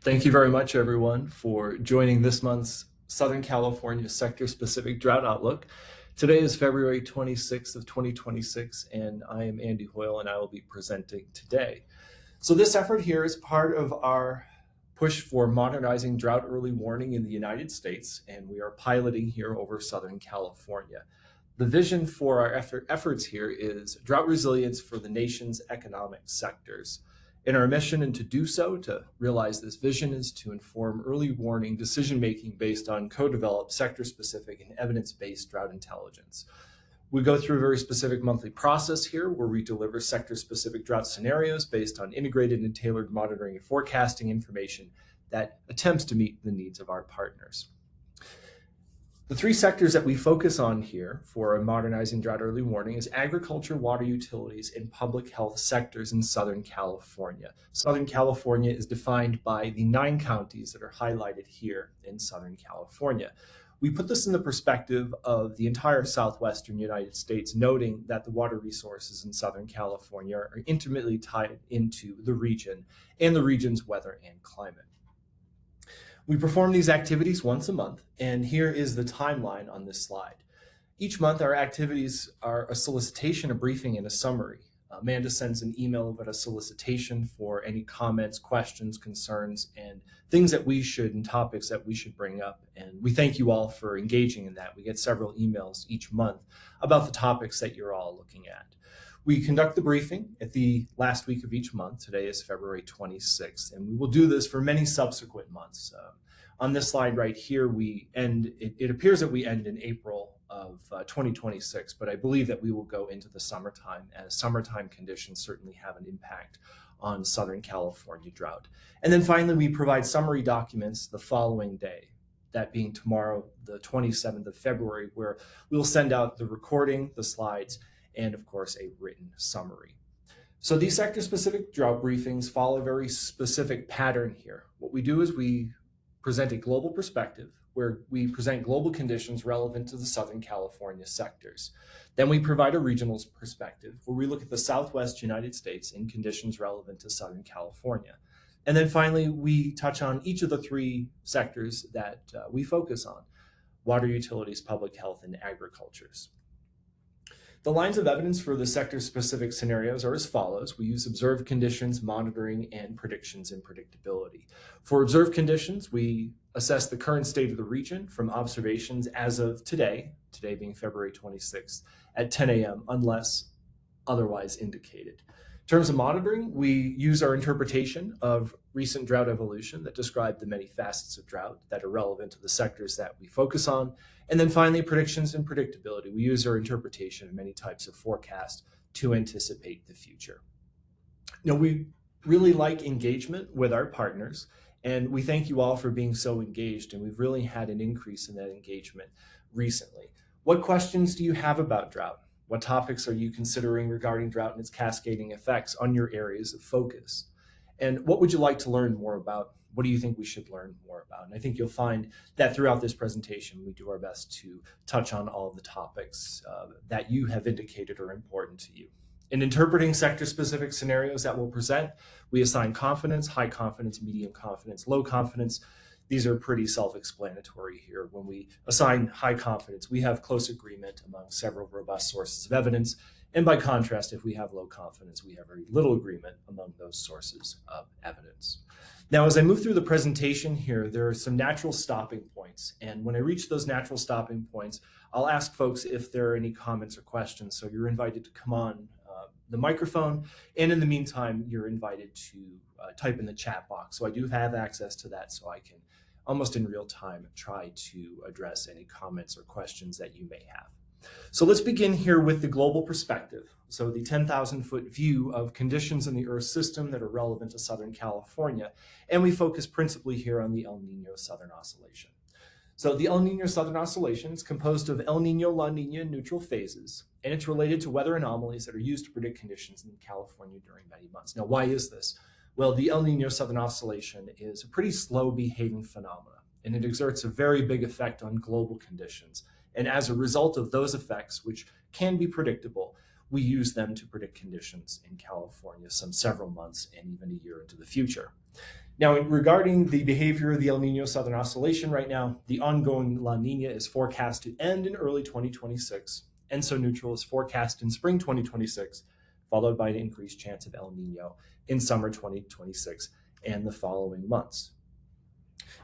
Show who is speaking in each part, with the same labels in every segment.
Speaker 1: Thank you very much, everyone, for joining this month's Southern California sector-specific drought outlook. Today is February 26th of 2026, and I am Andy Hoyle, and I will be presenting today. So this effort here is part of our push for modernizing drought early warning in the United States, and we are piloting here over Southern California. The vision for our efforts here is drought resilience for the nation's economic sectors. And our mission, and to do so, to realize this vision, is to inform early warning decision-making based on co-developed sector-specific and evidence-based drought intelligence. We go through a very specific monthly process here where we deliver sector-specific drought scenarios based on integrated and tailored monitoring and forecasting information that attempts to meet the needs of our partners. The three sectors that we focus on here for modernizing drought early warning is agriculture, water utilities, and public health sectors in Southern California. Southern California is defined by the 9 counties that are highlighted here in Southern California. We put this in the perspective of the entire southwestern United States, noting that the water resources in Southern California are intimately tied into the region and the region's weather and climate. We perform these activities once a month, and here is the timeline on this slide. Each month, our activities are a solicitation, a briefing, and a summary. Amanda sends an email about a solicitation for any comments, questions, concerns, and things that we should, and topics that we should bring up. And we thank you all for engaging in that. We get several emails each month about the topics that you're all looking at. We conduct the briefing at the last week of each month. Today is February 26th, and we will do this for many subsequent months. On this slide right here, we end, it appears that we end in April of 2026, but I believe that we will go into the summertime, as summertime conditions certainly have an impact on Southern California drought. And then finally, we provide summary documents the following day, that being tomorrow, the 27th of February, where we'll send out the recording, the slides, and of course, a written summary. So these sector-specific drought briefings follow a very specific pattern here. What we do is we present a global perspective where we present global conditions relevant to the Southern California sectors. Then we provide a regional perspective where we look at the Southwest United States and conditions relevant to Southern California. And then finally, we touch on each of the 3 sectors that we focus on: water utilities, public health, and agricultures. The lines of evidence for the sector-specific scenarios are as follows. We use observed conditions, monitoring, and predictions and predictability. For observed conditions, we assess the current state of the region from observations as of today being February 26th at 10 a.m. unless otherwise indicated. In terms of monitoring, we use our interpretation of recent drought evolution that describe the many facets of drought that are relevant to the sectors that we focus on. And then finally, predictions and predictability. We use our interpretation of many types of forecasts to anticipate the future. Now, we really like engagement with our partners, and we thank you all for being so engaged, and we've really had an increase in that engagement recently. What questions do you have about drought? What topics are you considering regarding drought and its cascading effects on your areas of focus? And what would you like to learn more about? What do you think we should learn more about? And I think you'll find that throughout this presentation, we do our best to touch on all of the topics that you have indicated are important to you. In interpreting sector-specific scenarios that we'll present, we assign confidence, high confidence, medium confidence, low confidence. These are pretty self-explanatory here. When we assign high confidence, we have close agreement among several robust sources of evidence. And by contrast, if we have low confidence, we have very little agreement among those sources of evidence. Now, as I move through the presentation here, there are some natural stopping points. And when I reach those natural stopping points, I'll ask folks if there are any comments or questions. So you're invited to come on the microphone. And in the meantime, you're invited to type in the chat box. So I do have access to that, so I can almost in real time try to address any comments or questions that you may have. So let's begin here with the global perspective. So the 10,000-foot view of conditions in the Earth system that are relevant to Southern California. And we focus principally here on the El Nino Southern Oscillation. So the El Nino Southern Oscillation is composed of El Nino, La Nina, and neutral phases, and it's related to weather anomalies that are used to predict conditions in California during many months. Now, why is this? Well, the El Nino Southern Oscillation is a pretty slow behaving phenomena, and it exerts a very big effect on global conditions. And as a result of those effects, which can be predictable, we use them to predict conditions in California some several months and even a year into the future. Now, regarding the behavior of the El Nino Southern Oscillation right now, the ongoing La Nina is forecast to end in early 2026. ENSO neutral is forecast in spring 2026, followed by an increased chance of El Nino in summer 2026 and the following months.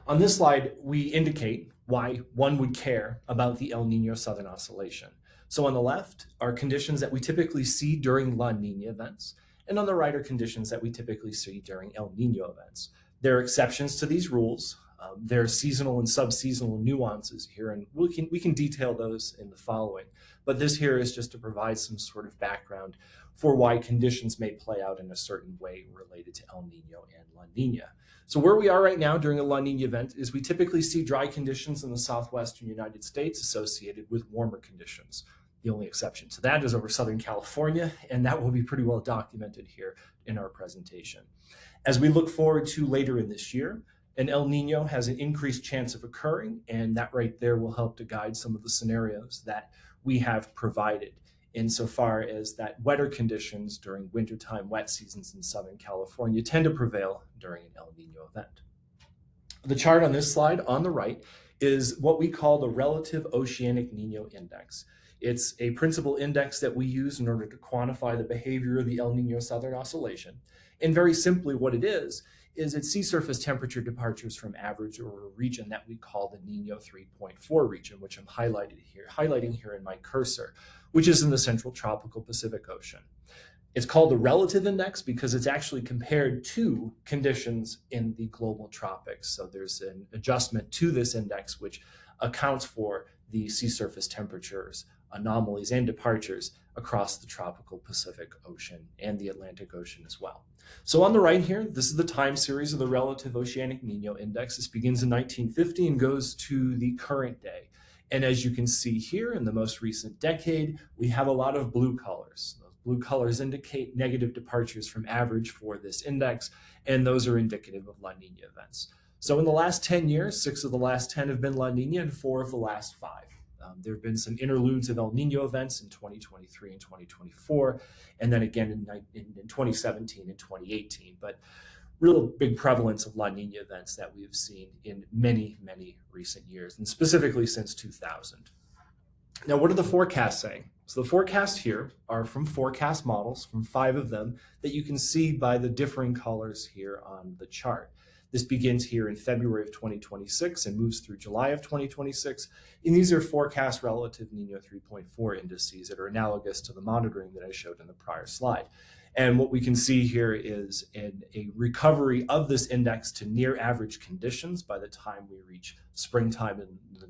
Speaker 1: On this slide, we indicate why one would care about the El Nino Southern Oscillation. So on the left are conditions that we typically see during La Nina events, and on the right are conditions that we typically see during El Nino events. There are exceptions to these rules. There are seasonal and subseasonal nuances here, and we can detail those in the following. But this here is just to provide some sort of background for why conditions may play out in a certain way related to El Nino and La Nina. So where we are right now during a La Nina event is we typically see dry conditions in the southwestern United States associated with warmer conditions. The only exception to that is over Southern California, and that will be pretty well documented here in our presentation. As we look forward to later in this year, an El Nino has an increased chance of occurring, and that right there will help to guide some of the scenarios that we have provided insofar as that wetter conditions during wintertime wet seasons in Southern California tend to prevail during an El Nino event. The chart on this slide on the right is what we call the Relative Oceanic Nino Index. It's a principal index that we use in order to quantify the behavior of the El Nino Southern Oscillation. And very simply what it is it's sea surface temperature departures from average over a region that we call the Nino 3.4 region, which I'm highlighting here in my cursor, which is in the central tropical Pacific Ocean. It's called the relative index because it's actually compared to conditions in the global tropics. So there's an adjustment to this index which accounts for the sea surface temperatures, anomalies, and departures across the tropical Pacific Ocean and the Atlantic Ocean as well. So on the right here, this is the time series of the Relative Oceanic Nino Index. This begins in 1950 and goes to the current day. And as you can see here in the most recent decade, we have a lot of blue colors. Those blue colors indicate negative departures from average for this index, and those are indicative of La Nina events. So in the last 10 years, 6 of the last 10 have been La Nina and 4 of the last 5. There have been some interludes of El Nino events in 2023 and 2024, and then again in 2017 and 2018. But real big prevalence of La Nina events that we have seen in many, many recent years, and specifically since 2000. Now, what are the forecasts saying? So the forecasts here are from forecast models, from 5 of them, that you can see by the differing colors here on the chart. This begins here in February of 2026 and moves through July of 2026. And these are forecast relative Nino 3.4 indices that are analogous to the monitoring that I showed in the prior slide. And what we can see here is a recovery of this index to near average conditions by the time we reach springtime in the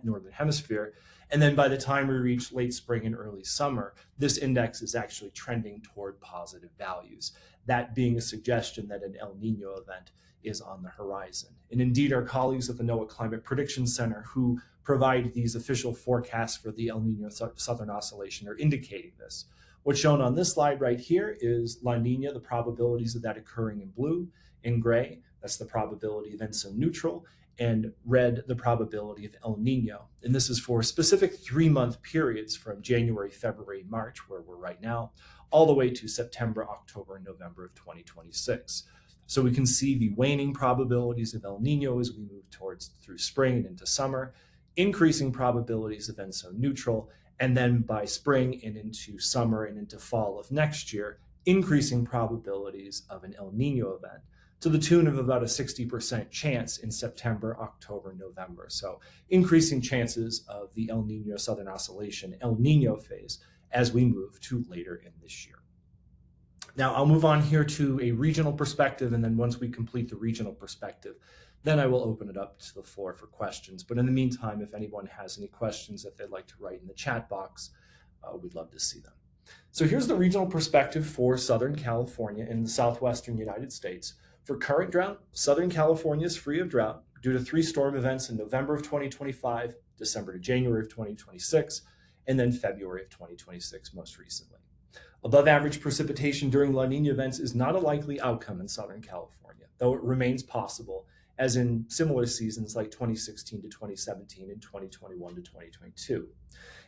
Speaker 1: northern hemisphere. And then by the time we reach late spring and early summer, this index is actually trending toward positive values. That being a suggestion that an El Nino event is on the horizon. And indeed, our colleagues at the NOAA Climate Prediction Center who provide these official forecasts for the El Nino Southern Oscillation are indicating this. What's shown on this slide right here is La Nina, the probabilities of that occurring in blue. In gray, that's the probability of ENSO neutral, and red, the probability of El Nino. And this is for specific 3-month periods from January, February, March, where we're right now, all the way to September, October, and November of 2026. So we can see the waning probabilities of El Nino as we move through spring and into summer, increasing probabilities of ENSO neutral, and then by spring and into summer and into fall of next year, increasing probabilities of an El Nino event to the tune of about a 60% chance in September, October, November. So increasing chances of the El Nino Southern Oscillation, El Nino phase, as we move to later in this year. Now I'll move on here to a regional perspective, and then once we complete the regional perspective, then I will open it up to the floor for questions. But in the meantime, if anyone has any questions that they'd like to write in the chat box, we'd love to see them. So here's the regional perspective for Southern California in the southwestern United States. For current drought, Southern California is free of drought due to 3 storm events in November of 2025, December to January of 2026, and then February of 2026 most recently. Above average precipitation during La Nina events is not a likely outcome in Southern California, though it remains possible, as in similar seasons like 2016 to 2017 and 2021 to 2022.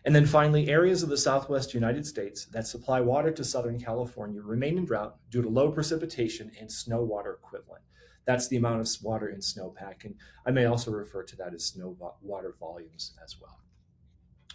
Speaker 1: And then finally, areas of the Southwest United States that supply water to Southern California remain in drought due to low precipitation and snow water equivalent. That's the amount of water in snowpack, and I may also refer to that as snow water volumes as well.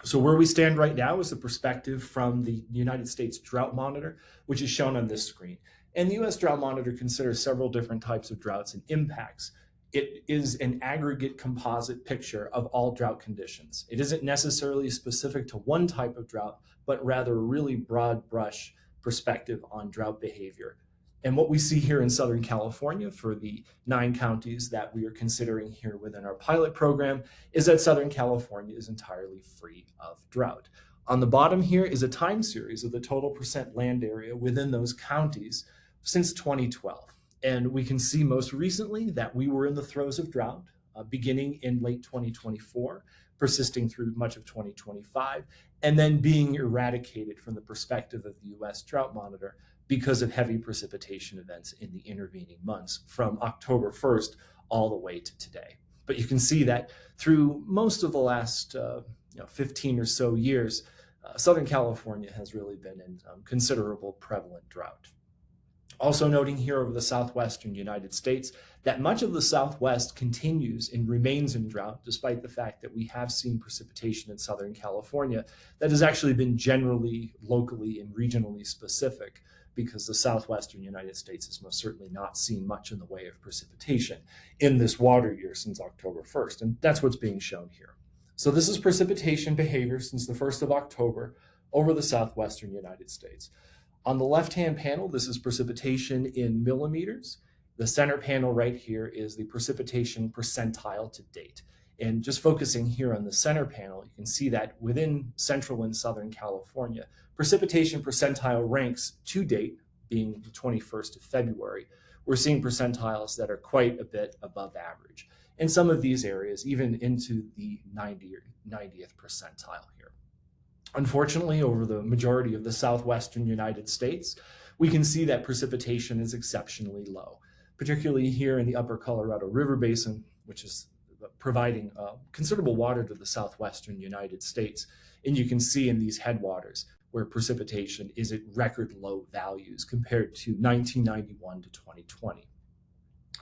Speaker 1: So where we stand right now is the perspective from the United States Drought Monitor, which is shown on this screen. And the U.S. Drought Monitor considers several different types of droughts and impacts. It is an aggregate composite picture of all drought conditions. It isn't necessarily specific to one type of drought, but rather a really broad brush perspective on drought behavior. And what we see here in Southern California for the 9 counties that we are considering here within our pilot program is that Southern California is entirely free of drought. On the bottom here is a time series of the total percent land area within those counties since 2012. And we can see most recently that we were in the throes of drought beginning in late 2024, persisting through much of 2025, and then being eradicated from the perspective of the U.S. Drought Monitor because of heavy precipitation events in the intervening months from October 1st all the way to today. But you can see that through most of the last 15 or so years, Southern California has really been in considerable prevalent drought. Also noting here over the southwestern United States that much of the Southwest continues and remains in drought, despite the fact that we have seen precipitation in Southern California that has actually been generally, locally, and regionally specific, because the southwestern United States has most certainly not seen much in the way of precipitation in this water year since October 1st, and that's what's being shown here. So this is precipitation behavior since the 1st of October over the southwestern United States. On the left-hand panel, this is precipitation in millimeters. The center panel right here is the precipitation percentile to date. And just focusing here on the center panel, you can see that within central and Southern California, precipitation percentile ranks to date, being the 21st of February, we're seeing percentiles that are quite a bit above average. In some of these areas, even into the 90th percentile here. Unfortunately, over the majority of the southwestern United States, we can see that precipitation is exceptionally low, particularly here in the upper Colorado River Basin, which is providing considerable water to the southwestern United States. And you can see in these headwaters where precipitation is at record low values compared to 1991 to 2020.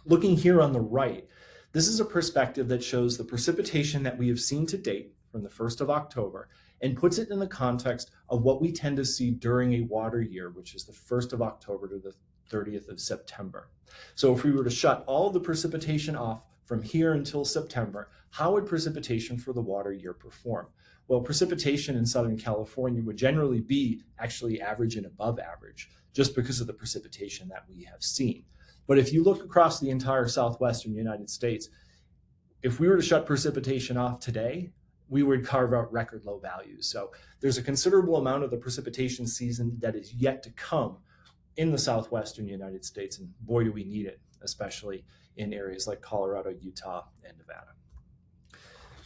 Speaker 1: Looking here on the right, this is a perspective that shows the precipitation that we have seen to date from the 1st of October and puts it in the context of what we tend to see during a water year, which is the 1st of October to the 30th of September. So if we were to shut all the precipitation off from here until September, how would precipitation for the water year perform? Well, precipitation in Southern California would generally be actually average and above average, just because of the precipitation that we have seen. But if you look across the entire southwestern United States, if we were to shut precipitation off today, we would carve out record low values. So there's a considerable amount of the precipitation season that is yet to come in the southwestern United States, and boy, do we need it, especially in areas like Colorado, Utah, and Nevada.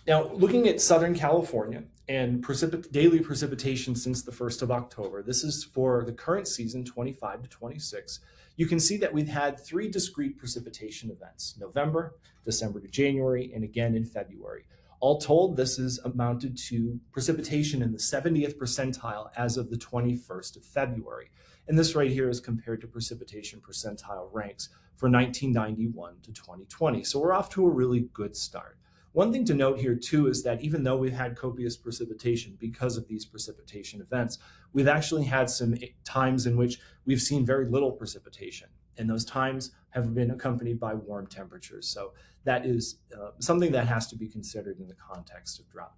Speaker 1: Now, looking at Southern California and daily precipitation since the 1st of October, this is for the current season, 25 to 26, you can see that we've had 3 discrete precipitation events, November, December to January, and again in February. All told, this is amounted to precipitation in the 70th percentile as of the 21st of February. And this right here is compared to precipitation percentile ranks for 1991 to 2020. So we're off to a really good start. One thing to note here too is that even though we've had copious precipitation because of these precipitation events, we've actually had some times in which we've seen very little precipitation. And those times have been accompanied by warm temperatures. So that is something that has to be considered in the context of drought.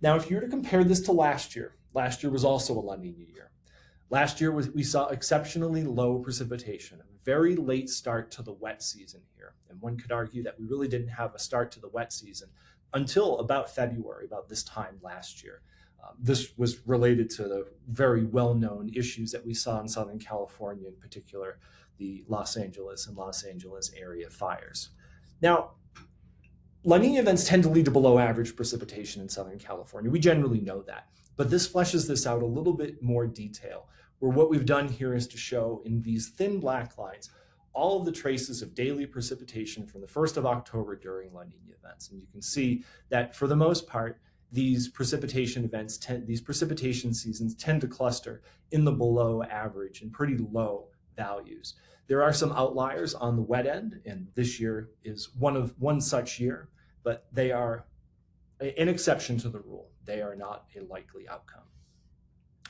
Speaker 1: Now, if you were to compare this to last year was also a La Nina year. Last year, we saw exceptionally low precipitation, a very late start to the wet season here. And one could argue that we really didn't have a start to the wet season until about February, about this time last year. This was related to the very well-known issues that we saw in Southern California, in particular, the Los Angeles and Los Angeles area fires. Now, La Nina events tend to lead to below average precipitation in Southern California. We generally know that, but this fleshes this out a little bit more detail, where what we've done here is to show in these thin black lines all of the traces of daily precipitation from the 1st of October during La Nina events. And you can see that for the most part, these precipitation seasons tend to cluster in the below average and pretty low values. There are some outliers on the wet end, and this year is one such year, but they are an exception to the rule. They are not a likely outcome.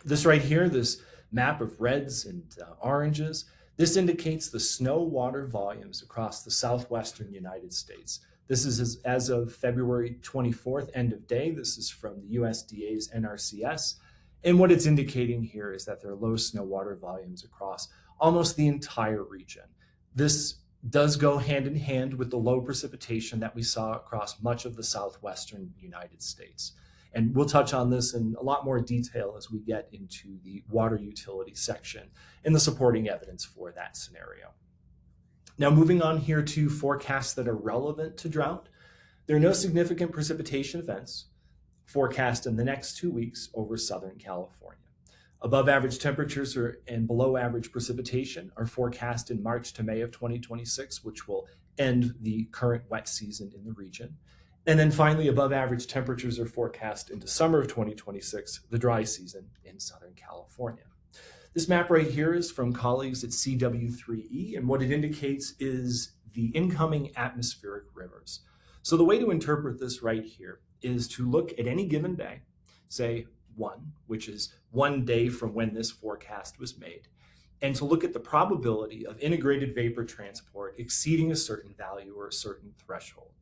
Speaker 1: This right here, this map of reds and oranges, this indicates the snow water volumes across the southwestern United States. This is as of February 24th, end of day. This is from the USDA's NRCS. And what it's indicating here is that there are low snow water volumes across almost the entire region. This does go hand in hand with the low precipitation that we saw across much of the southwestern United States. And we'll touch on this in a lot more detail as we get into the water utility section and the supporting evidence for that scenario. Now, moving on here to forecasts that are relevant to drought, there are no significant precipitation events forecast in the next 2 weeks over Southern California. Above average temperatures and below average precipitation are forecast in March to May of 2026, which will end the current wet season in the region. And then finally, above average temperatures are forecast into summer of 2026, the dry season in Southern California. This map right here is from colleagues at CW3E, and what it indicates is the incoming atmospheric rivers. So the way to interpret this right here is to look at any given day, say 1, which is 1 day from when this forecast was made, and to look at the probability of integrated vapor transport exceeding a certain value or a certain threshold.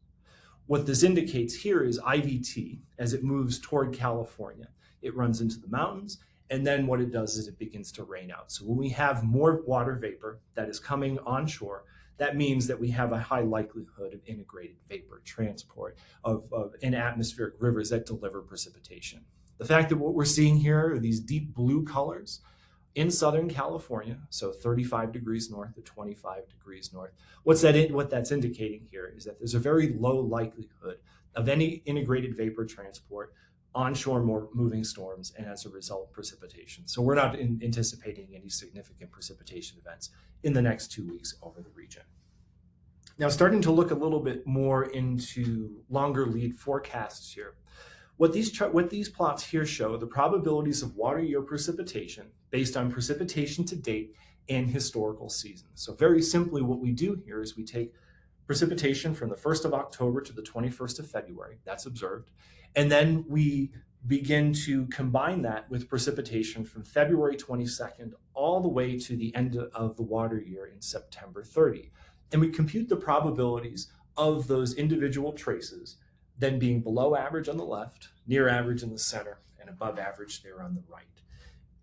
Speaker 1: What this indicates here is IVT, as it moves toward California. It runs into the mountains, and then what it does is it begins to rain out. So when we have more water vapor that is coming onshore, that means that we have a high likelihood of integrated vapor transport in atmospheric rivers that deliver precipitation. The fact that what we're seeing here are these deep blue colors in Southern California, so 35 degrees north to 25 degrees north. What that's indicating here is that there's a very low likelihood of any integrated vapor transport, onshore moving storms, and as a result, precipitation. So we're not anticipating any significant precipitation events in the next 2 weeks over the region. Now, starting to look a little bit more into longer lead forecasts here, what these plots here show the probabilities of water year precipitation based on precipitation to date and historical seasons. So very simply, what we do here is we take precipitation from the 1st of October to the 21st of February, that's observed, and then we begin to combine that with precipitation from February 22nd all the way to the end of the water year in September 30. And we compute the probabilities of those individual traces then being below average on the left, near average in the center, and above average there on the right.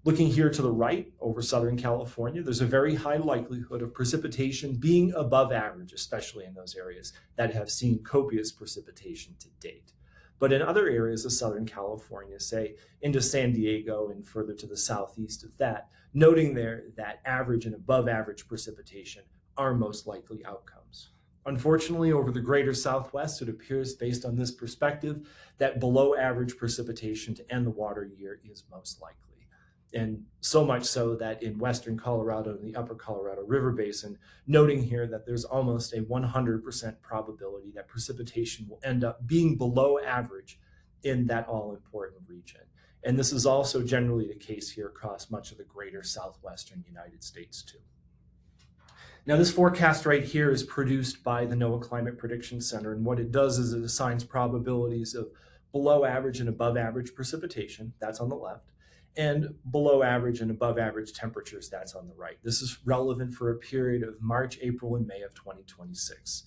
Speaker 1: Looking here to the right over Southern California, there's a very high likelihood of precipitation being above average, especially in those areas that have seen copious precipitation to date. But in other areas of Southern California, say into San Diego and further to the southeast of that, noting there that average and above average precipitation are most likely outcomes. Unfortunately, over the greater Southwest, it appears, based on this perspective, that below average precipitation to end the water year is most likely. And so much so that in western Colorado and the upper Colorado River Basin, noting here that there's almost a 100% probability that precipitation will end up being below average in that all-important region. And this is also generally the case here across much of the greater southwestern United States too. Now, this forecast right here is produced by the NOAA Climate Prediction Center, and what it does is it assigns probabilities of below average and above average precipitation, that's on the left, and below average and above average temperatures, that's on the right. This is relevant for a period of March, April, and May of 2026.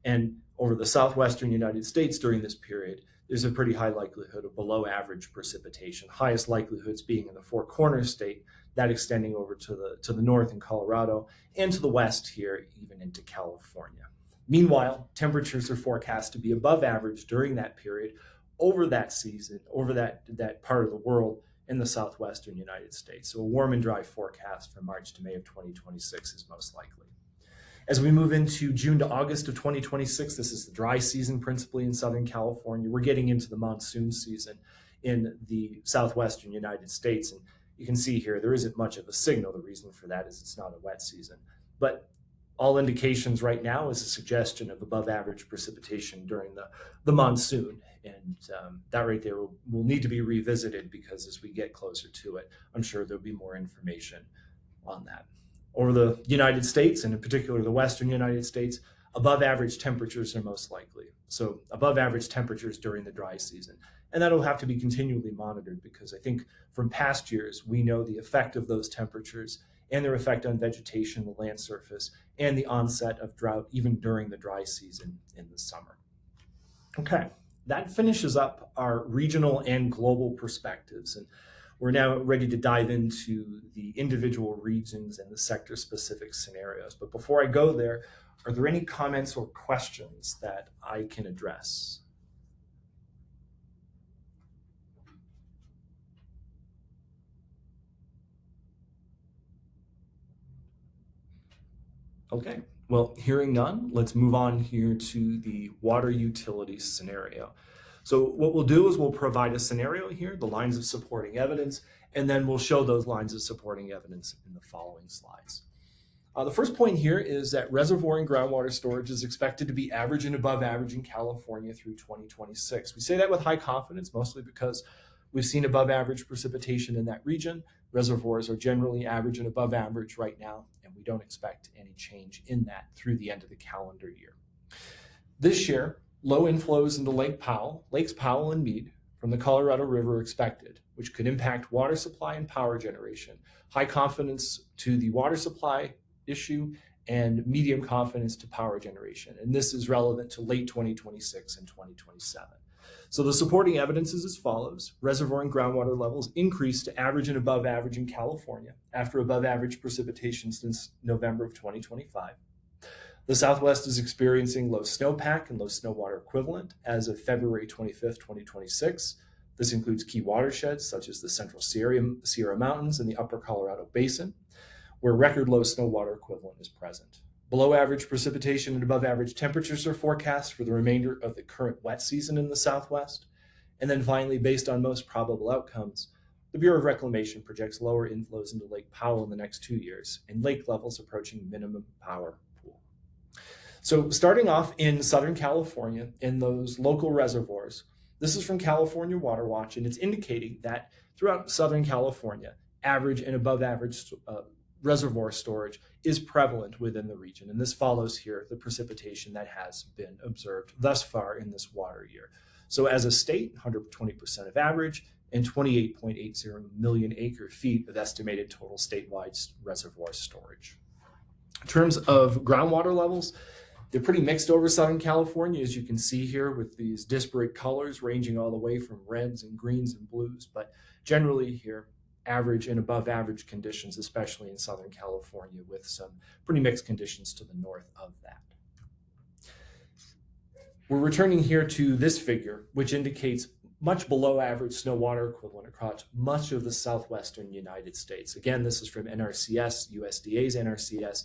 Speaker 1: And over the southwestern United States during this period, there's a pretty high likelihood of below average precipitation, highest likelihoods being in the Four Corners state, that extending over to the north in Colorado, and to the west here, even into California. Meanwhile, temperatures are forecast to be above average during that period over that season, over that part of the world in the southwestern United States. So a warm and dry forecast from March to May of 2026 is most likely. As we move into June to August of 2026, this is the dry season principally in Southern California. We're getting into the monsoon season in the southwestern United States. And you can see here, there isn't much of a signal. The reason for that is it's not a wet season. But all indications right now is a suggestion of above average precipitation during the monsoon. And that right there will need to be revisited, because as we get closer to it, I'm sure there'll be more information on that. Over the United States, and in particular the Western United States, above average temperatures are most likely. So above average temperatures during the dry season. And that'll have to be continually monitored, because I think from past years, we know the effect of those temperatures and their effect on vegetation, the land surface, and the onset of drought even during the dry season in the summer. Okay, that finishes up our regional and global perspectives. And we're now ready to dive into the individual regions and the sector-specific scenarios. But before I go there, are there any comments or questions that I can address? Okay, well, hearing none, let's move on here to the water utilities scenario. So what we'll do is we'll provide a scenario here, the lines of supporting evidence, and then we'll show those lines of supporting evidence in the following slides. The first point here is that reservoir and groundwater storage is expected to be average and above average in California through 2026. We say that with high confidence, mostly because we've seen above average precipitation in that region. Reservoirs are generally average and above average right now, and we don't expect any change in that through the end of the calendar year. This year, low inflows into Lakes Powell and Meade from the Colorado River are expected, which could impact water supply and power generation. High confidence to the water supply issue and medium confidence to power generation. And this is relevant to late 2026 and 2027. So the supporting evidence is as follows. Reservoir and groundwater levels increased to average and above average in California after above average precipitation since November of 2025. The Southwest is experiencing low snowpack and low snow water equivalent as of February 25th, 2026. This includes key watersheds such as the Central Sierra Mountains and the Upper Colorado Basin, where record low snow water equivalent is present. Below average precipitation and above average temperatures are forecast for the remainder of the current wet season in the Southwest. And then finally, based on most probable outcomes, the Bureau of Reclamation projects lower inflows into Lake Powell in the next 2 years and lake levels approaching minimum power pool. So starting off in Southern California, in those local reservoirs, this is from California Water Watch, and it's indicating that throughout Southern California, average and above average reservoir storage is prevalent within the region. And this follows here the precipitation that has been observed thus far in this water year. So as a state, 120% of average and 28.80 million acre feet of estimated total statewide reservoir storage. In terms of groundwater levels, they're pretty mixed over Southern California, as you can see here with these disparate colors ranging all the way from reds and greens and blues, but generally here, average and above average conditions, especially in Southern California, with some pretty mixed conditions to the north of that. We're returning here to this figure, which indicates much below average snow water equivalent across much of the southwestern United States. Again, this is from NRCS, USDA's NRCS,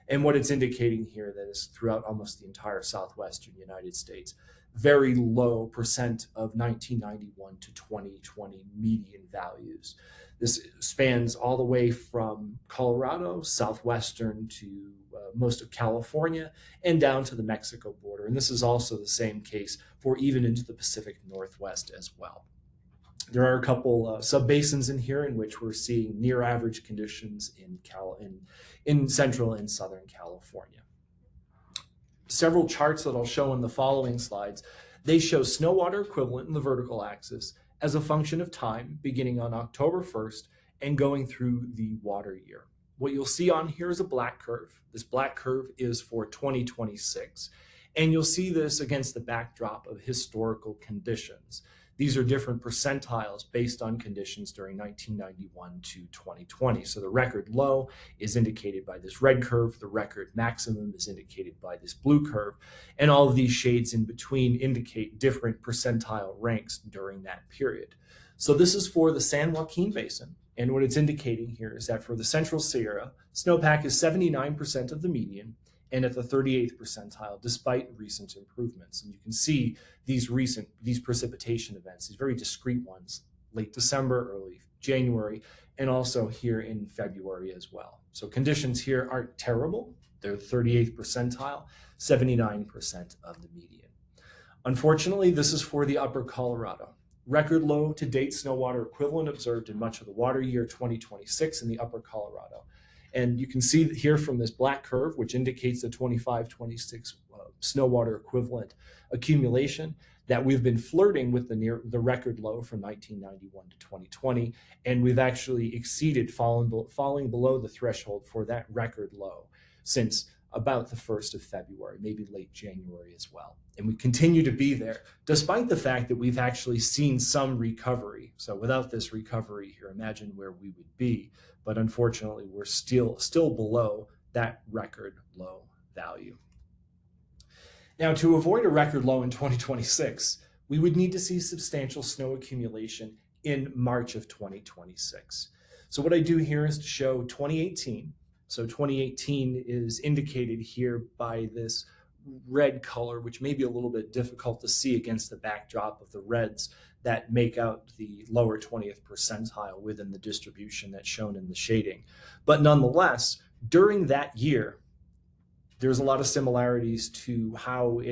Speaker 1: and what it's indicating here that is throughout almost the entire southwestern United States, very low percent of 1991 to 2020 median values. This spans all the way from Colorado, southwestern to most of California, and down to the Mexico border. And this is also the same case for even into the Pacific Northwest as well. There are a couple subbasins in here in which we're seeing near average conditions in central and southern California. Several charts that I'll show in the following slides, they show snow water equivalent in the vertical axis as a function of time beginning on October 1st and going through the water year. What you'll see on here is a black curve. This black curve is for 2026. And you'll see this against the backdrop of historical conditions. These are different percentiles based on conditions during 1991 to 2020. So the record low is indicated by this red curve. The record maximum is indicated by this blue curve. And all of these shades in between indicate different percentile ranks during that period. So this is for the San Joaquin Basin. And what it's indicating here is that for the Central Sierra, snowpack is 79% of the median and at the 38th percentile, despite recent improvements. And you can see these precipitation events, these very discrete ones, late December, early January, and also here in February as well. So conditions here aren't terrible, They're the 38th percentile, 79% of the median. Unfortunately, this is for the upper Colorado. Record low to date snow water equivalent observed in much of the water year 2026 in the upper Colorado. And you can see here from this black curve, which indicates the 25-26 snow water equivalent accumulation, that we've been flirting with the record low from 1991 to 2020, and we've actually exceeded falling below the threshold for that record low since about the 1st of February, maybe late January as well. And we continue to be there, despite the fact that we've actually seen some recovery. So without this recovery here, imagine where we would be. But unfortunately, we're still below that record low value. Now, to avoid a record low in 2026, we would need to see substantial snow accumulation in March of 2026. So what I do here is to show 2018. So 2018 is indicated here by this red color, which may be a little bit difficult to see against the backdrop of the reds that make out the lower 20th percentile within the distribution that's shown in the shading. But nonetheless, during that year, there's a lot of similarities to how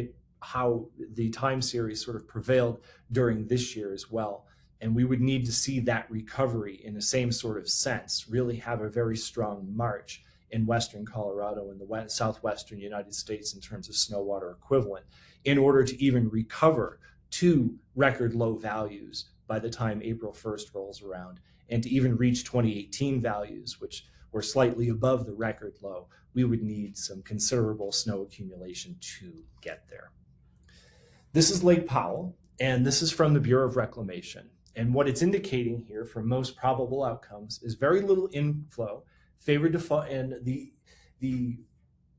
Speaker 1: the time series sort of prevailed during this year as well. And we would need to see that recovery in the same sort of sense, really have a very strong March in western Colorado and the southwestern United States in terms of snow water equivalent in order to even recover to record low values by the time April 1st rolls around, and to even reach 2018 values, which were slightly above the record low. We would need some considerable snow accumulation to get there. This is Lake Powell, and this is from the Bureau of Reclamation. And what it's indicating here for most probable outcomes is very little inflow favored to fall, and the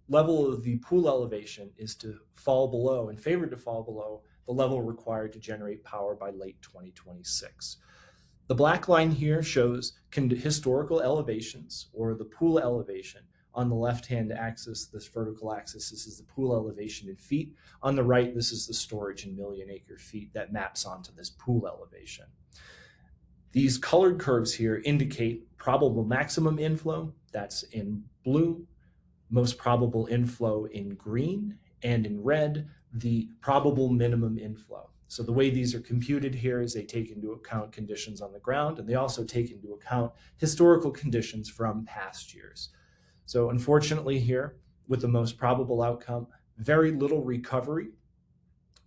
Speaker 1: level of the pool elevation is to fall below and favored to fall below the level required to generate power by late 2026. The black line here shows historical elevations, or the pool elevation. On the left-hand axis, this vertical axis, this is the pool elevation in feet. On the right, this is the storage in million acre feet that maps onto this pool elevation. These colored curves here indicate probable maximum inflow, that's in blue, most probable inflow in green, and in red, the probable minimum inflow. So the way these are computed here is they take into account conditions on the ground, and they also take into account historical conditions from past years. So unfortunately here, with the most probable outcome, very little recovery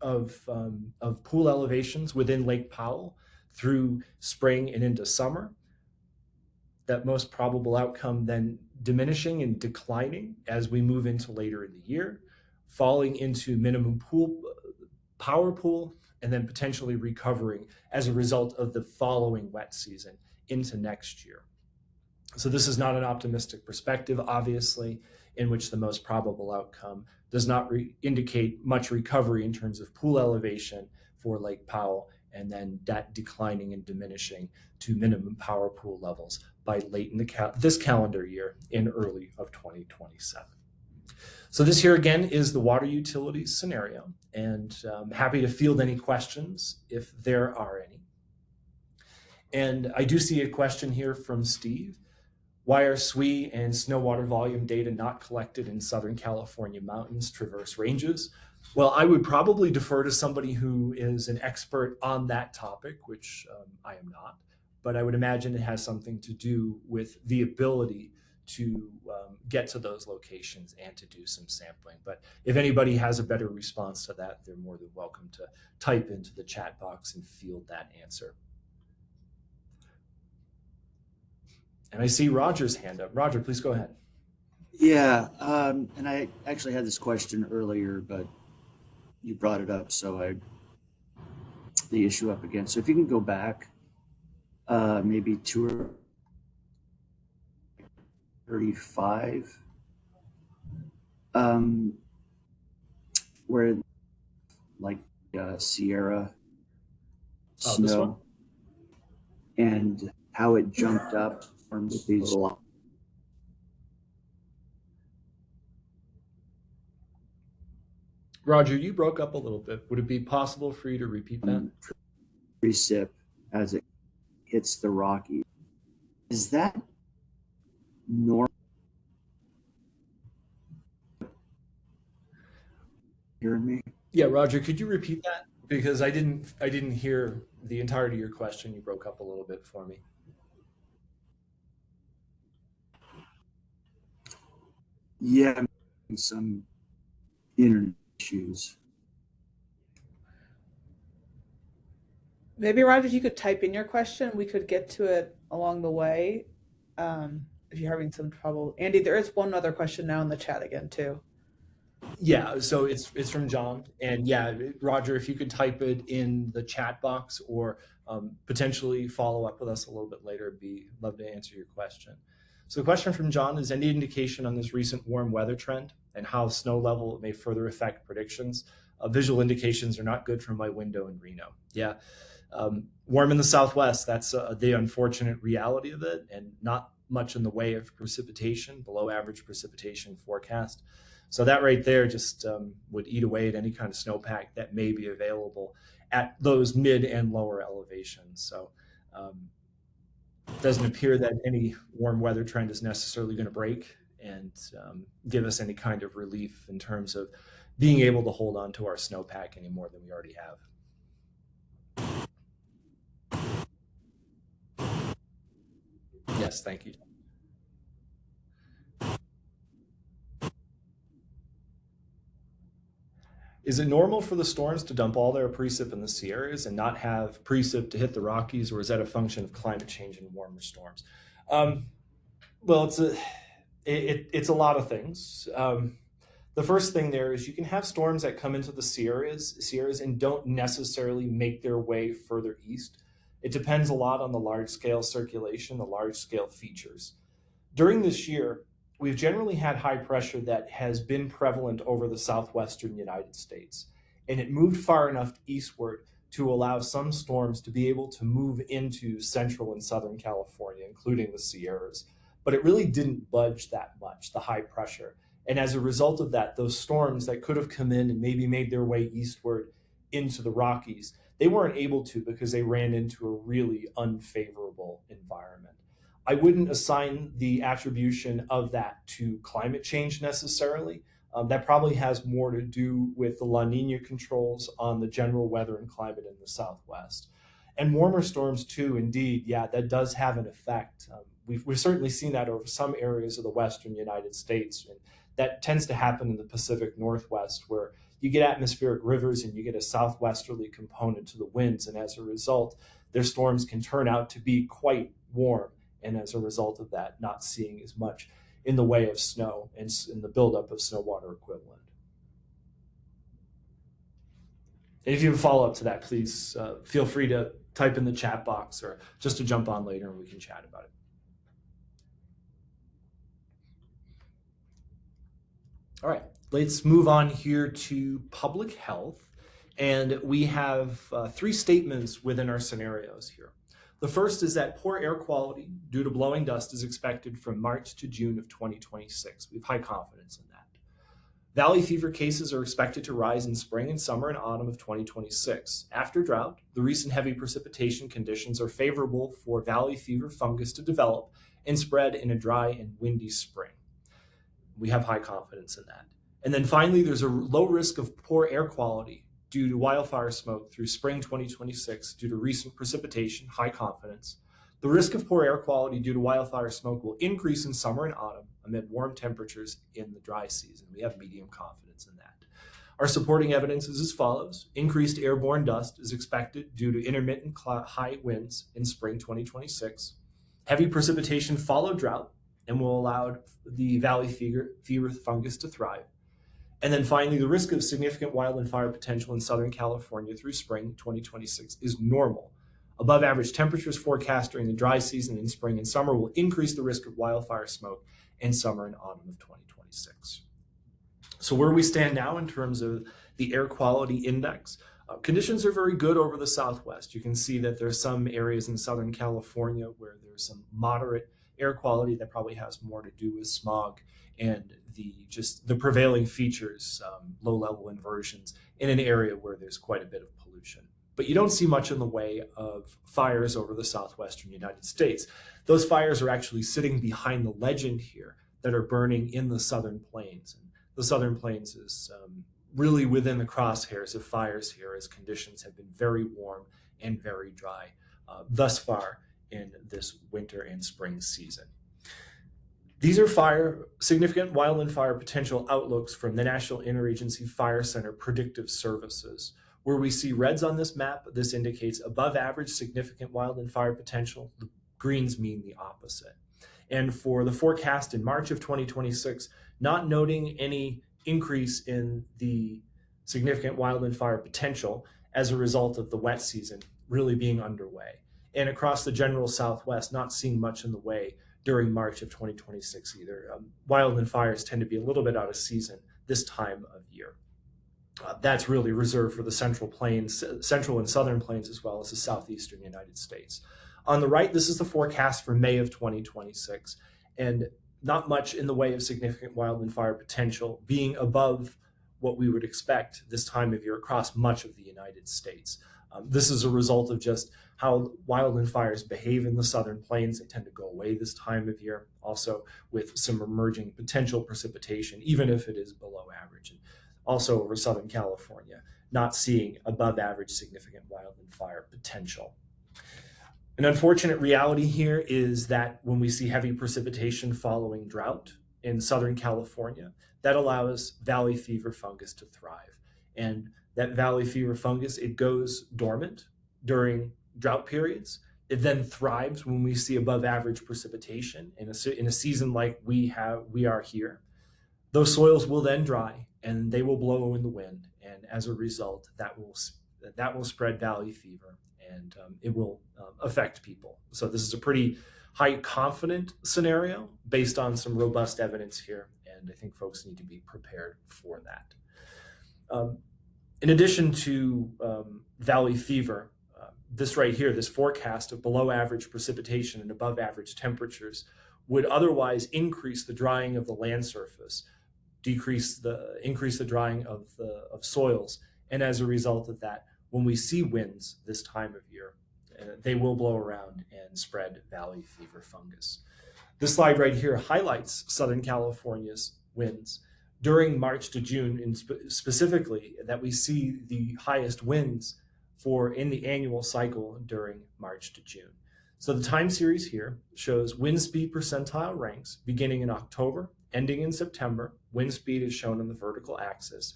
Speaker 1: of pool elevations within Lake Powell through spring and into summer. That most probable outcome then diminishing and declining as we move into later in the year, falling into minimum power pool, and then potentially recovering as a result of the following wet season into next year. So this is not an optimistic perspective, obviously, in which the most probable outcome does not indicate much recovery in terms of pool elevation for Lake Powell, and then that declining and diminishing to minimum power pool levels by late in this calendar year in early of 2027. So this here again is the water utilities scenario, and I'm happy to field any questions if there are any. And I do see a question here from Steve. Why are SWE and snow water volume data not collected in Southern California mountains, traverse ranges? Well, I would probably defer to somebody who is an expert on that topic, which I am not, but I would imagine it has something to do with the ability to get to those locations and to do some sampling. But if anybody has a better response to that, they're more than welcome to type into the chat box and field that answer. And I see Roger's hand up. Roger, please go ahead.
Speaker 2: Yeah, and I actually had this question earlier, but you brought it up, so the issue up again. So if you can go back, maybe 235, where like Sierra snow, and how it jumped up from these.
Speaker 1: Roger, you broke up a little bit. Would it be possible for you to repeat that?
Speaker 2: Precip as it hits the Rockies. Is that normal? hearing me?
Speaker 1: Yeah, Roger, could you repeat that? Because I didn't hear the entirety of your question. You broke up a little bit for me.
Speaker 2: Yeah, I'm having some internet issues.
Speaker 3: Maybe Roger, if you could type in your question, we could get to it along the way. If you're having some trouble, Andy, there is one other question now in the chat again too.
Speaker 1: Yeah, so it's from John, and yeah, Roger, if you could type it in the chat box or potentially follow up with us a little bit later, be love to answer your question. So the question from John is: any indication on this recent warm weather trend and how snow level may further affect predictions? Visual indications are not good from my window in Reno. Yeah, warm in the Southwest. That's the unfortunate reality of it, and not much in the way of precipitation, below average precipitation forecast. So that right there just would eat away at any kind of snowpack that may be available at those mid and lower elevations. So it doesn't appear that any warm weather trend is necessarily going to break and give us any kind of relief in terms of being able to hold on to our snowpack any more than we already have. Yes, thank you. Is it normal for the storms to dump all their precip in the Sierras and not have precip to hit the Rockies, or is that a function of climate change and warmer storms? Um, well, it's a lot of things. The first thing there is you can have storms that come into the Sierras and don't necessarily make their way further east. It depends a lot on the large scale circulation, the large scale features. During this year, we've generally had high pressure that has been prevalent over the southwestern United States, and it moved far enough eastward to allow some storms to be able to move into central and southern California, including the Sierras. But it really didn't budge that much, the high pressure. And as a result of that, those storms that could have come in and maybe made their way eastward into the Rockies, they weren't able to because they ran into a really unfavorable environment. I wouldn't assign the attribution of that to climate change necessarily. That probably has more to do with the La Nina controls on the general weather and climate in the Southwest. And warmer storms too, indeed, yeah, that does have an effect. We've certainly seen that over some areas of the western United States. And that tends to happen in the Pacific Northwest, where you get atmospheric rivers and you get a southwesterly component to the winds. And as a result, their storms can turn out to be quite warm. And as a result of that, not seeing as much in the way of snow and in the buildup of snow water equivalent. And if you have a follow-up to that, please feel free to type in the chat box or just to jump on later and we can chat about it. All right, let's move on here to public health. And we have three statements within our scenarios here. The first is that poor air quality due to blowing dust is expected from March to June of 2026. We have high confidence in that. Valley fever cases are expected to rise in spring and summer and autumn of 2026. After drought, the recent heavy precipitation conditions are favorable for valley fever fungus to develop and spread in a dry and windy spring. We have high confidence in that. And then finally, there's a low risk of poor air quality due to wildfire smoke through spring 2026 due to recent precipitation, high confidence. The risk of poor air quality due to wildfire smoke will increase in summer and autumn amid warm temperatures in the dry season. We have medium confidence in that. Our supporting evidence is as follows. Increased airborne dust is expected due to intermittent high winds in spring 2026. Heavy precipitation followed drought and will allow the valley fever fungus to thrive. And then finally, the risk of significant wildfire potential in Southern California through spring 2026 is normal. Above average temperatures forecast during the dry season in spring and summer will increase the risk of wildfire smoke in summer and autumn of 2026. So where we stand now in terms of the air quality index, conditions are very good over the Southwest. You can see that there's some areas in Southern California where there's some moderate air quality that probably has more to do with smog and the prevailing features, low-level inversions in an area where there's quite a bit of pollution. But you don't see much in the way of fires over the southwestern United States. Those fires are actually sitting behind the legend here that are burning in the southern plains. And the southern plains is really within the crosshairs of fires here, as conditions have been very warm and very dry thus far in this winter and spring season. These are significant wildland fire potential outlooks from the National Interagency Fire Center Predictive Services. Where we see reds on this map, this indicates above average significant wildland fire potential. The greens mean the opposite. And for the forecast in March of 2026, not noting any increase in the significant wildland fire potential as a result of the wet season really being underway. And across the general Southwest, not seeing much in the way during March of 2026 either. Wildland fires tend to be a little bit out of season this time of year. That's really reserved for the central and southern plains, as well as the southeastern United States. On the right, this is the forecast for May of 2026, and not much in the way of significant wildland fire potential, being above what we would expect this time of year across much of the United States. This is a result of just how wildland fires behave in the southern plains. They tend to go away this time of year, also with some emerging potential precipitation, even if it is below average. And also over Southern California, not seeing above average significant wildland fire potential. An unfortunate reality here is that when we see heavy precipitation following drought in Southern California, that allows valley fever fungus to thrive. And that valley fever fungus, it goes dormant during drought periods. It then thrives when we see above average precipitation in a season like we are here. Those soils will then dry and they will blow in the wind. And as a result, that will spread valley fever, and it will affect people. So this is a pretty high confident scenario based on some robust evidence here. And I think folks need to be prepared for that. In addition to valley fever, this right here, this forecast of below average precipitation and above average temperatures would otherwise increase the drying of the land surface, increase the drying of soils. And as a result of that, when we see winds this time of year, they will blow around and spread valley fever fungus. This slide right here highlights Southern California's winds during March to June, and specifically that we see the highest winds in the annual cycle during March to June. So the time series here shows wind speed percentile ranks beginning in October, ending in September. Wind speed is shown on the vertical axis.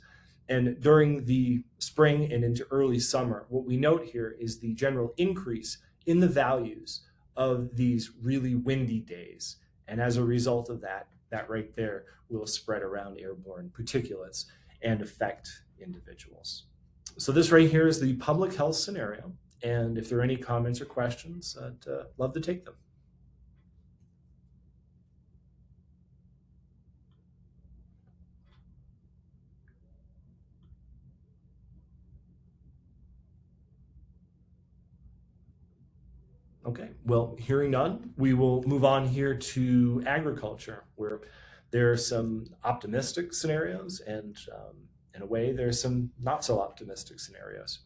Speaker 1: And during the spring and into early summer, what we note here is the general increase in the values of these really windy days. And as a result of that right there will spread around airborne particulates and affect individuals. So this right here is the public health scenario. And if there are any comments or questions, I'd love to take them. Okay, well, hearing none, we will move on here to agriculture, where there are some optimistic scenarios and in a way, there's some not so optimistic scenarios.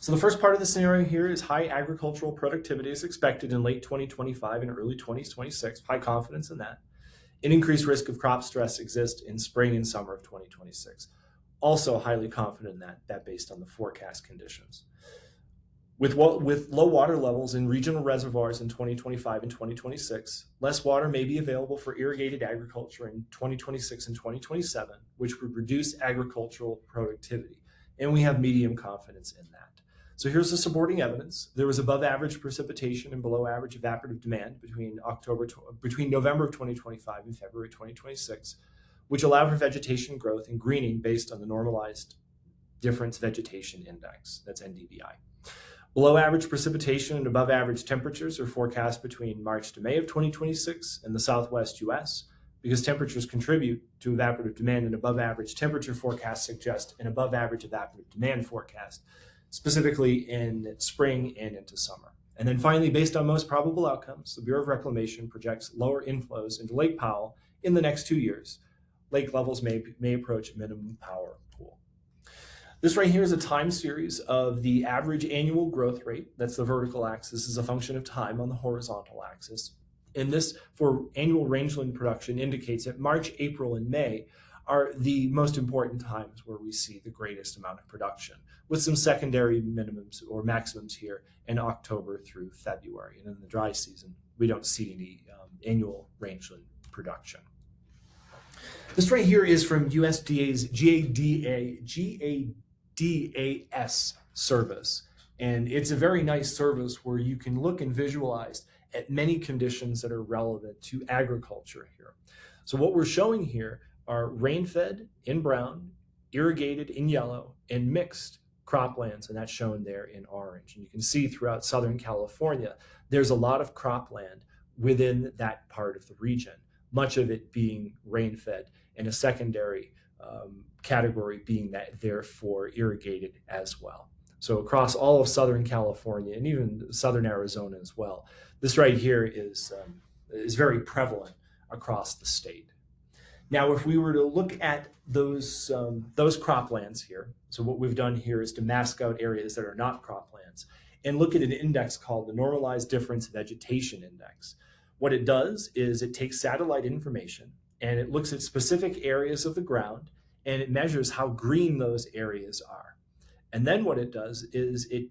Speaker 1: So the first part of the scenario here is high agricultural productivity is expected in late 2025 and early 2026, high confidence in that. An increased risk of crop stress exists in spring and summer of 2026. Also highly confident in that based on the forecast conditions. With low water levels in regional reservoirs in 2025 and 2026, less water may be available for irrigated agriculture in 2026 and 2027, which would reduce agricultural productivity. And we have medium confidence in that. So here's the supporting evidence. There was above average precipitation and below average evaporative demand between November of 2025 and February 2026, which allowed for vegetation growth and greening based on the normalized difference vegetation index, that's NDVI. Below average precipitation and above average temperatures are forecast between March to May of 2026 in the Southwest US, because temperatures contribute to evaporative demand, and above average temperature forecasts suggest an above average evaporative demand forecast, specifically in spring and into summer. And then finally, based on most probable outcomes, the Bureau of Reclamation projects lower inflows into Lake Powell in the next 2 years. Lake levels may approach minimum power pool. This right here is a time series of the average annual growth rate. That's the vertical axis, is a function of time on the horizontal axis. And this, for annual rangeland production, indicates that March, April, and May are the most important times where we see the greatest amount of production, with some secondary minimums or maximums here in October through February. And in the dry season, we don't see any annual rangeland production. This right here is from USDA's GADAS service. And it's a very nice service where you can look and visualize at many conditions that are relevant to agriculture here. So what we're showing here are rain-fed in brown, irrigated in yellow, and mixed croplands, and that's shown there in orange. And you can see throughout Southern California, there's a lot of cropland within that part of the region, much of it being rain-fed, and a secondary category being that therefore irrigated as well. So across all of Southern California and even Southern Arizona as well, this right here is very prevalent across the state. Now, if we were to look at those croplands here, so what we've done here is to mask out areas that are not croplands and look at an index called the Normalized Difference Vegetation Index. What it does is it takes satellite information and it looks at specific areas of the ground and it measures how green those areas are. And then what it does is it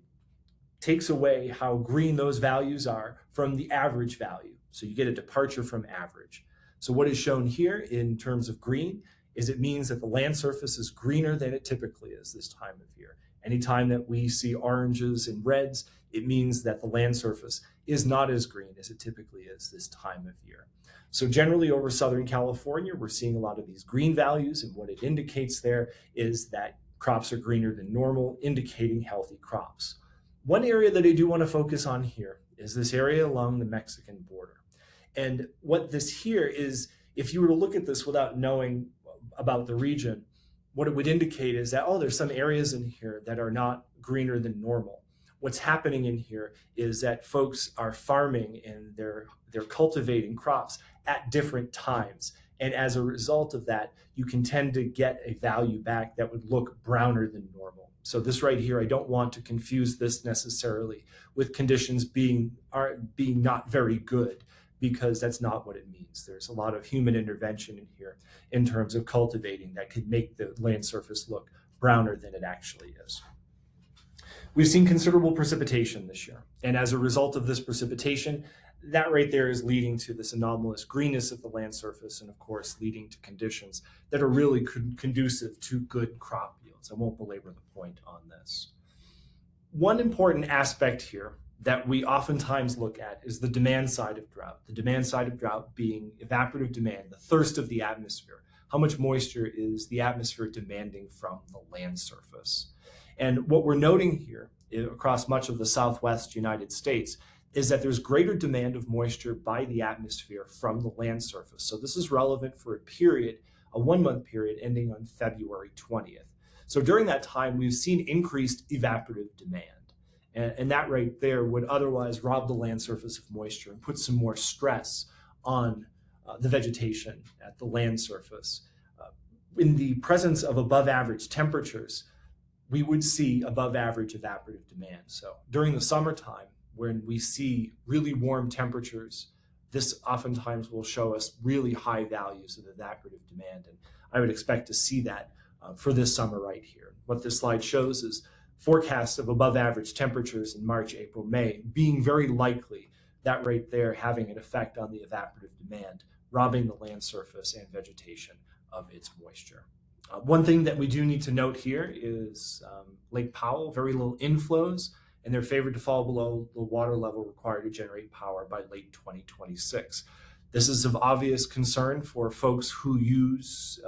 Speaker 1: takes away how green those values are from the average value. So you get a departure from average. So what is shown here in terms of green is it means that the land surface is greener than it typically is this time of year. Anytime that we see oranges and reds, it means that the land surface is not as green as it typically is this time of year. So generally over Southern California, we're seeing a lot of these green values, and what it indicates there is that crops are greener than normal, indicating healthy crops. One area that I do want to focus on here is this area along the Mexican border. And what this here is, if you were to look at this without knowing about the region, what it would indicate is that, oh, there's some areas in here that are not greener than normal. What's happening in here is that folks are farming and they're cultivating crops at different times. And as a result of that, you can tend to get a value back that would look browner than normal. So this right here, I don't want to confuse this necessarily with conditions being not very good, because that's not what it means. There's a lot of human intervention in here in terms of cultivating that could make the land surface look browner than it actually is. We've seen considerable precipitation this year. And as a result of this precipitation, that right there is leading to this anomalous greenness of the land surface, and of course leading to conditions that are really conducive to good crop yields. I won't belabor the point on this. One important aspect here that we oftentimes look at is the demand side of drought. The demand side of drought being evaporative demand, the thirst of the atmosphere. How much moisture is the atmosphere demanding from the land surface? And what we're noting here across much of the Southwest United States is that there's greater demand of moisture by the atmosphere from the land surface. So this is relevant for a period, a 1-month period ending on February 20th. So during that time, we've seen increased evaporative demand. And that right there would otherwise rob the land surface of moisture and put some more stress on the vegetation at the land surface. In the presence of above average temperatures, we would see above average evaporative demand. So during the summertime, when we see really warm temperatures, this oftentimes will show us really high values of evaporative demand. And I would expect to see that for this summer right here. What this slide shows is forecasts of above average temperatures in March, April, May being very likely, that right there having an effect on the evaporative demand, robbing the land surface and vegetation of its moisture. One thing that we do need to note here is Lake Powell, very little inflows, and they're favored to fall below the water level required to generate power by late 2026. This is of obvious concern for folks who use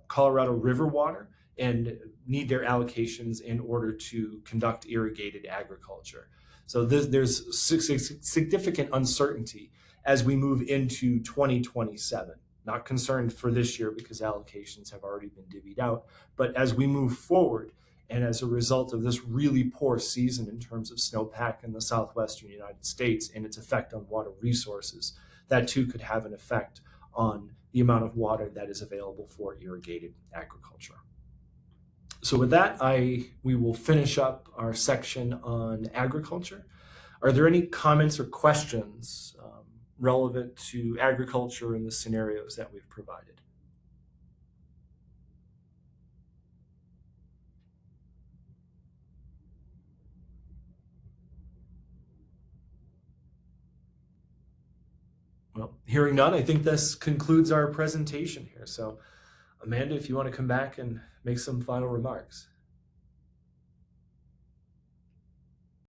Speaker 1: Colorado River water and need their allocations in order to conduct irrigated agriculture. So there's significant uncertainty as we move into 2027. Not concerned for this year because allocations have already been divvied out, but as we move forward and as a result of this really poor season in terms of snowpack in the southwestern United States and its effect on water resources, that too could have an effect on the amount of water that is available for irrigated agriculture. So with that, we will finish up our section on agriculture. Are there any comments or questions relevant to agriculture in the scenarios that we've provided? Well, hearing none, I think this concludes our presentation here. So, Amanda, if you want to come back and make some final remarks.